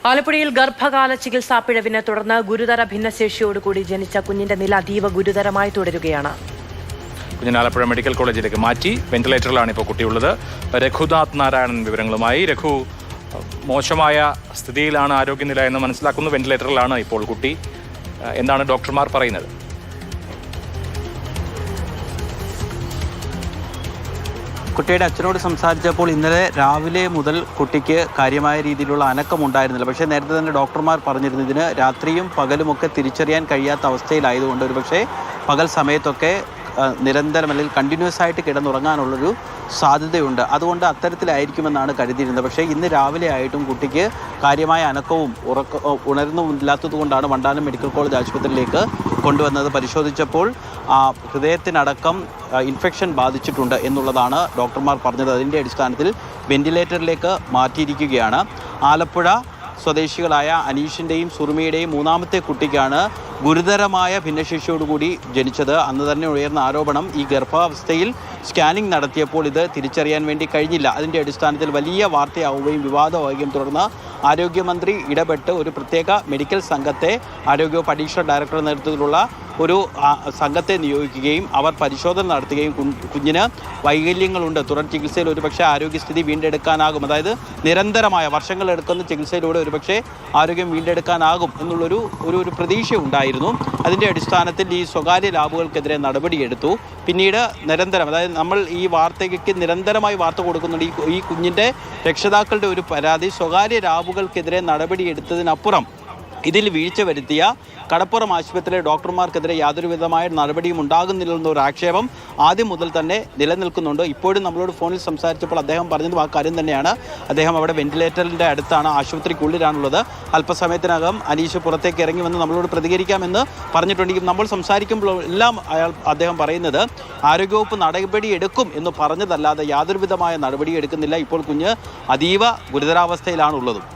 ആലപ്പുഴയിൽ ഗർഭകാല ചികിത്സാ പിഴവിനെ തുടർന്ന് ഗുരുതര ഭിന്നശേഷിയോടുകൂടി ജനിച്ച കുഞ്ഞിന്റെ നില അതീവ ഗുരുതരമായി തുടരുകയാണ്. കുഞ്ഞിനെ ആലപ്പുഴ മെഡിക്കൽ കോളേജിലേക്ക് മാറ്റി. വെന്റിലേറ്ററിലാണ് ഇപ്പോൾ കുട്ടിയുള്ളത്. രഘുനാഥ് നാരായണൻ വിവരങ്ങളുമായി. രഘു, മോശമായ സ്ഥിതിയിലാണ് ആരോഗ്യനില എന്ന് മനസ്സിലാക്കുന്നു. വെന്റിലേറ്ററിലാണ് ഇപ്പോൾ കുട്ടി. എന്താണ് ഡോക്ടർമാർ പറയുന്നത്? കുട്ടിയുടെ അച്ഛനോട് സംസാരിച്ചപ്പോൾ ഇന്നലെ രാവിലെ മുതൽ കുട്ടിക്ക് കാര്യമായ രീതിയിലുള്ള അനക്കമുണ്ടായിരുന്നില്ല. പക്ഷേ നേരത്തെ തന്നെ ഡോക്ടർമാർ പറഞ്ഞിരുന്നു ഇതിന് രാത്രിയും പകലുമൊക്കെ തിരിച്ചറിയാൻ കഴിയാത്ത അവസ്ഥയിലായതുകൊണ്ട് ഒരുപക്ഷെ പകൽ സമയത്തൊക്കെ നിരന്തരം അല്ലെങ്കിൽ കണ്ടിന്യൂസ് ആയിട്ട് കിടന്നുറങ്ങാനുള്ളൊരു സാധ്യതയുണ്ട്. അതുകൊണ്ട് അത്തരത്തിലായിരിക്കുമെന്നാണ് കരുതിയിരുന്നത്. പക്ഷേ ഇന്ന് രാവിലെ ആയിട്ടും കുട്ടിക്ക് കാര്യമായ അനക്കവും ഉണരുന്നുമില്ലാത്തത് കൊണ്ടാണ് വണ്ടാനം മെഡിക്കൽ കോളേജ് ആശുപത്രിയിലേക്ക് കൊണ്ടുവന്നത്. പരിശോധിച്ചപ്പോൾ ഹൃദയത്തിനടക്കം ഇൻഫെക്ഷൻ ബാധിച്ചിട്ടുണ്ട് എന്നുള്ളതാണ് ഡോക്ടർമാർ പറഞ്ഞത്. അതിൻ്റെ അടിസ്ഥാനത്തിൽ വെന്റിലേറ്ററിലേക്ക് മാറ്റിയിരിക്കുകയാണ്. ആലപ്പുഴ സ്വദേശികളായ അനീഷിൻ്റെയും സുറുമിയുടെയും മൂന്നാമത്തെ കുട്ടിക്കാണ് ഗുരുതരമായ ഭിന്നശേഷിയോടുകൂടി ജനിച്ചത്. അന്ന് തന്നെ ഉയർന്ന ആരോപണം ഈ ഗർഭാവസ്ഥയിൽ സ്കാനിംഗ് നടത്തിയപ്പോൾ ഇത് തിരിച്ചറിയാൻ വേണ്ടി കഴിഞ്ഞില്ല. അതിൻ്റെ അടിസ്ഥാനത്തിൽ വലിയ വാർത്തയാവുകയും വിവാദമാവുകയും തുടർന്ന് ആരോഗ്യമന്ത്രി ഇടപെട്ട് ഒരു പ്രത്യേക മെഡിക്കൽ സംഘത്തെ ആരോഗ്യവകുപ്പ് അഡീഷണൽ ഡയറക്ടറുടെ നേതൃത്വത്തിലുള്ള ഒരു സംഘത്തെ നിയോഗിക്കുകയും അവർ പരിശോധന നടത്തുകയും കുഞ്ഞിന് വൈകല്യങ്ങളുണ്ട്, തുടർ ചികിത്സയിൽ ഒരുപക്ഷെ ആരോഗ്യസ്ഥിതി വീണ്ടെടുക്കാനാകും, അതായത് നിരന്തരമായ വർഷങ്ങളെടുക്കുന്ന ചികിത്സയിലൂടെ ഒരുപക്ഷെ ആരോഗ്യം വീണ്ടെടുക്കാനാകും എന്നുള്ളൊരു ഒരു പ്രതീക്ഷ ഉണ്ടായിരുന്നു. അതിൻ്റെ അടിസ്ഥാനത്തിൽ ഈ സ്വകാര്യ ലാബുകൾക്കെതിരെ നടപടിയെടുത്തു. പിന്നീട് നിരന്തരം, അതായത് നമ്മൾ ഈ വാർത്തയ്ക്ക് നിരന്തരമായി വാർത്ത കൊടുക്കുന്നുണ്ട്. ഈ കുഞ്ഞിൻ്റെ രക്ഷിതാക്കളുടെ ഒരു പരാതി സ്വകാര്യ ലാബുകൾക്കെതിരെ നടപടിയെടുത്തതിനപ്പുറം ഇതിൽ വീഴ്ച വരുത്തിയ കടപ്പുറം ആശുപത്രിയിലെ ഡോക്ടർമാർക്കെതിരെ യാതൊരു വിധമായ നടപടിയും ഉണ്ടാകുന്നില്ലെന്നൊരു ആക്ഷേപം ആദ്യം മുതൽ തന്നെ നിലനിൽക്കുന്നുണ്ട്. ഇപ്പോഴും നമ്മളോട് ഫോണിൽ സംസാരിച്ചപ്പോൾ അദ്ദേഹം പറഞ്ഞത് ആ കാര്യം തന്നെയാണ്. അദ്ദേഹം അവിടെ വെന്റിലേറ്ററിൻ്റെ അടുത്താണ്, ആശുപത്രിക്കുള്ളിലാണുള്ളത്. അല്പസമയത്തിനകം അനീഷ് പുറത്തേക്ക് ഇറങ്ങി വന്ന് നമ്മളോട് പ്രതികരിക്കാമെന്ന് പറഞ്ഞിട്ടുണ്ടെങ്കിൽ നമ്മൾ സംസാരിക്കുമ്പോൾ എല്ലാം അദ്ദേഹം പറയുന്നത് ആരോഗ്യവകുപ്പ് നടപടി എടുക്കും എന്ന് പറഞ്ഞതല്ലാതെ യാതൊരു വിധമായ നടപടി എടുക്കുന്നില്ല. ഇപ്പോൾ കുഞ്ഞ് അതീവ ഗുരുതരാവസ്ഥയിലാണുള്ളതും.